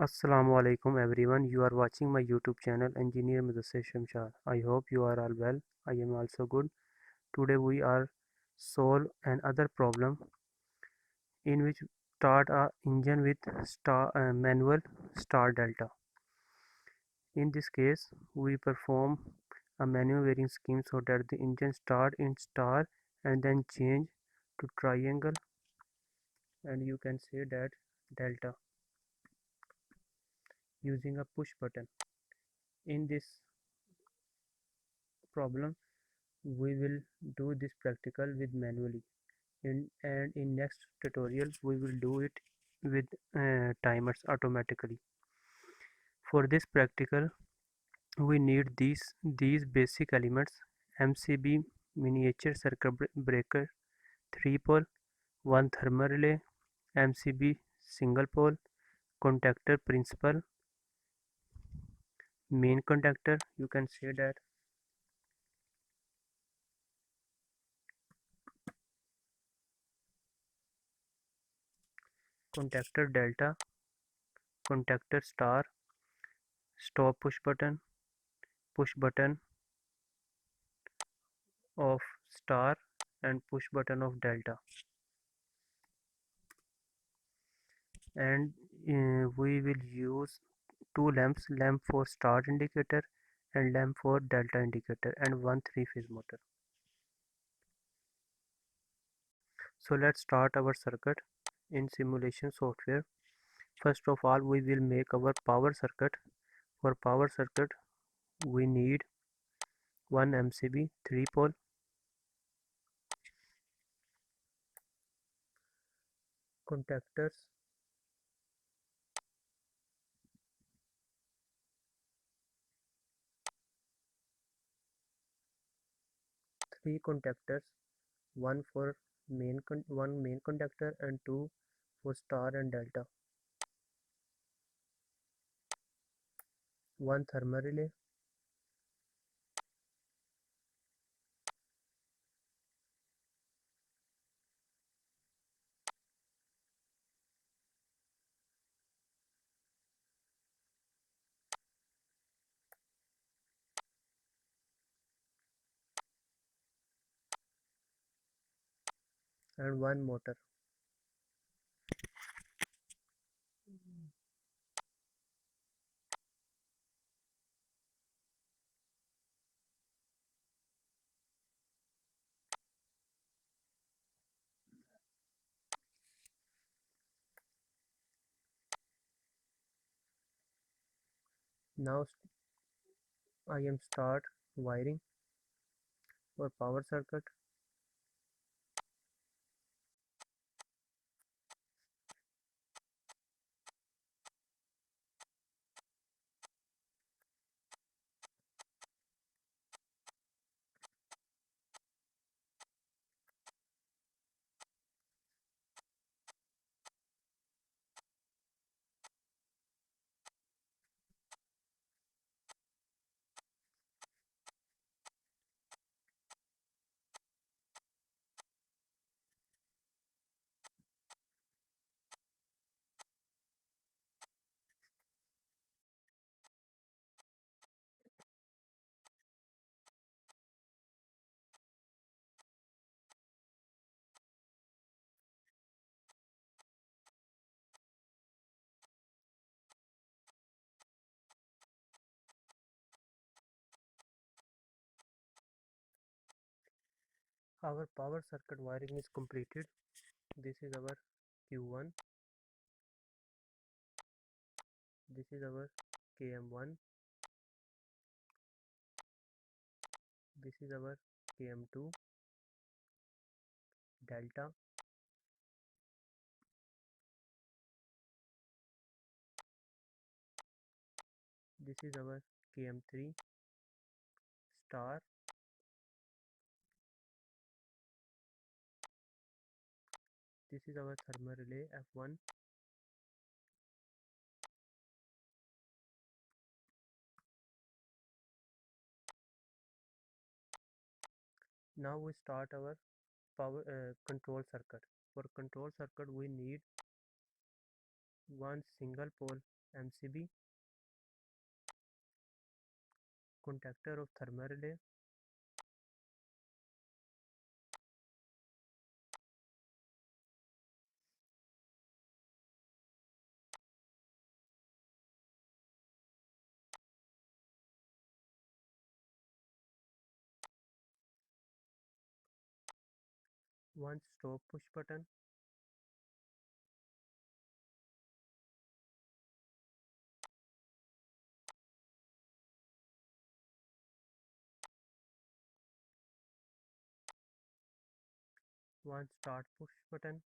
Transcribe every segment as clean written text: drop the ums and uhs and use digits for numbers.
Assalamu alaikum everyone. You are watching my YouTube channel Engineer Mudassir Shamshad. I hope you are all well. I am also good. Today we are solve another problem in which start a engine with manual start delta. In this case, we perform a manual wearing scheme so that the engine start in star and then change to triangle, and you can say that delta using a push button. In this problem we will do this practical with manually and in next tutorial we will do it with timers automatically. For this practical we need these basic elements: MCB miniature circuit breaker, 3 pole, 1 thermal relay, MCB single pole, contactor principal, main contactor, you can say that, contactor delta, contactor star, stop push button of star, and push button of delta. And we will use two lamp for start indicator and lamp for delta indicator, and one three-phase motor. So let's start our circuit in simulation software. First of all, we will make our power circuit. For power circuit we need one MCB 3 pole, contactors, three contactors, one main contactor and two for star and delta, one thermal relay, and one motor. Now I am start wiring for power circuit. Our power circuit wiring is completed. This is our Q1, this is our KM1, this is our KM2, delta, this is our KM3, star, this is our thermal relay F1. Now we start our power control circuit. For control circuit we need one single pole MCB, contactor of thermal relay, one stop push button, one start push button,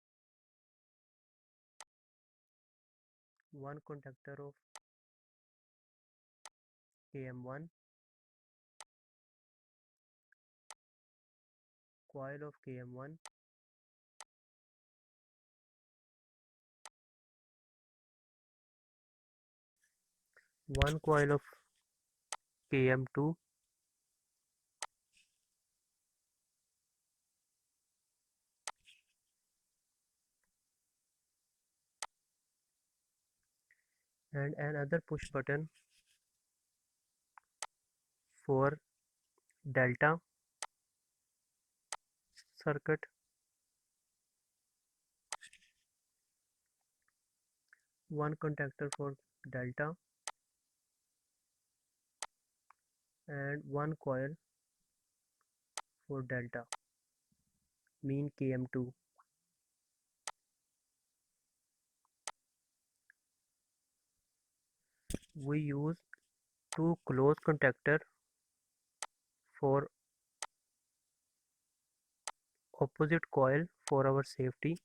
one contactor of KM1, coil of KM1, one coil of KM2, and another push button for delta circuit, one contactor for delta, and one coil for delta, mean KM2. We use two close contactor for opposite coil for our safety,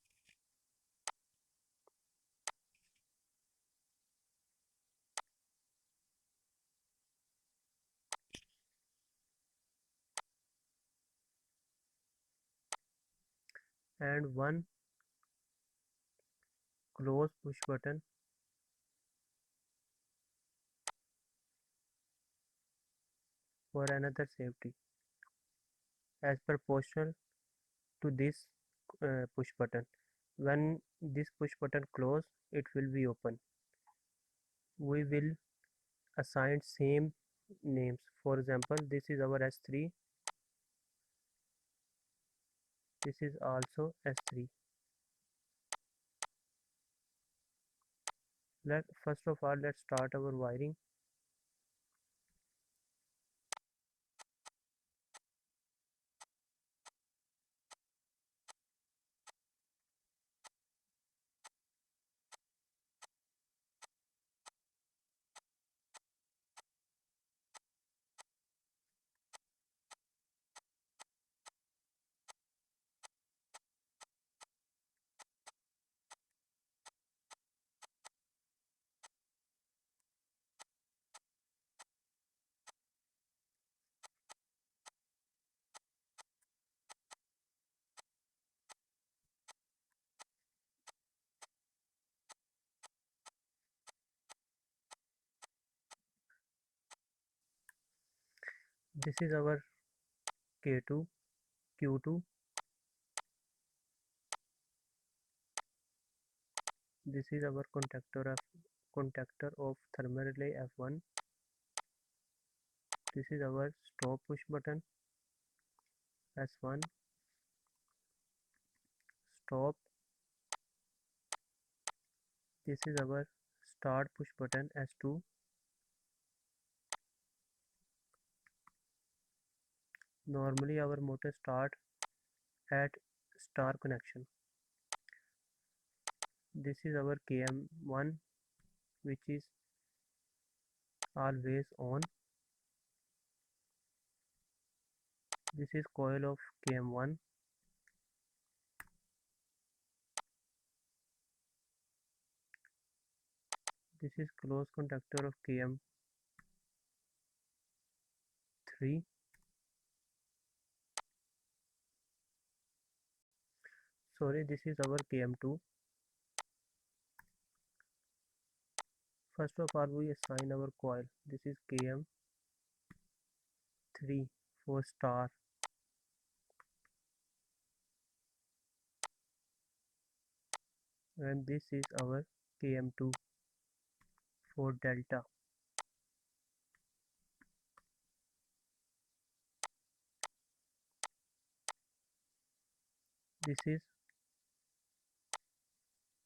and one close push button for another safety as proportional to this push button. When this push button close, it will be open. We will assign same names. For example, this is our S3, this is also S3. First of all, let's start our wiring. This is our K2, Q2. This is our contactor of thermal relay F1. This is our stop push button S1, stop. This is our start push button S2. Normally our motor start at star connection. This is our KM1, which is always on. This is coil of KM1. This is close contactor of KM3. Sorry, this is our KM2. First of all, we assign our coil. This is KM3 for star, and this is our KM2 for delta. This is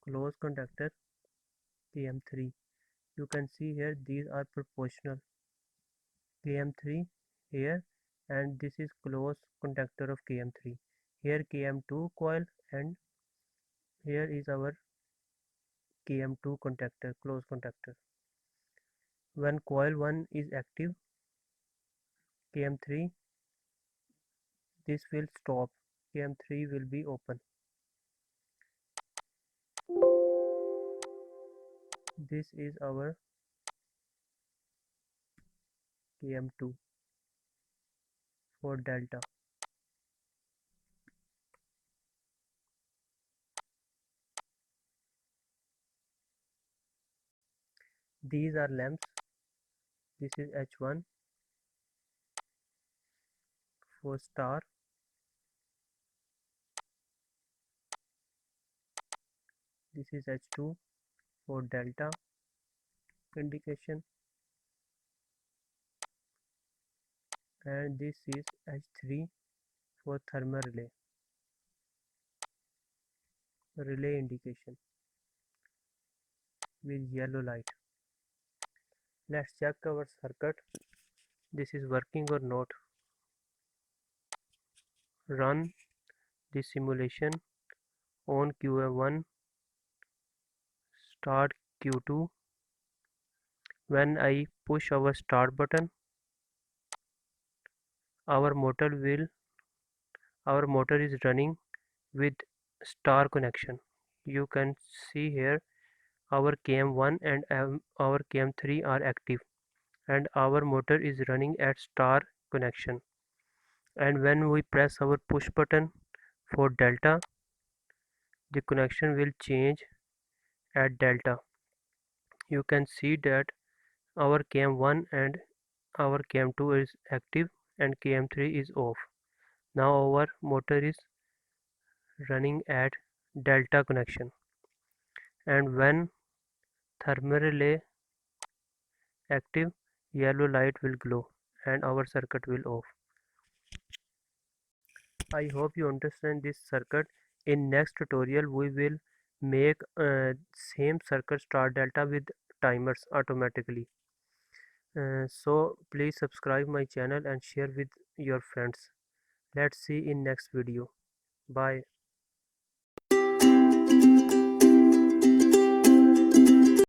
close contactor Km3. You can see here these are proportional. Km3 here, and this is close contactor of Km3. Here Km2 coil, and here is our Km2 contactor, close contactor. When coil 1 is active, Km3, this will stop. Km3 will be open. This is our Km2 for delta. These are lamps. This is H1 for star. This is H2 for delta indication, and this is H3 for thermal relay indication with yellow light. Let's check our circuit. This is working or not. Run the simulation on Q1, start Q2. When I push our start button, our motor will our motor is running with star connection. You can see here our KM1 and our KM3 are active, and our motor is running at star connection. And when we press our push button for delta, the connection will change at delta. You can see that our KM1 and our KM2 is active and KM3 is off. Now our motor is running at delta connection, and when thermal relay active, yellow light will glow and our circuit will off. I hope you understand this circuit. In next tutorial we will make same circuit start delta with timers automatically. So please subscribe my channel and share with your friends. Let's see in next video. Bye.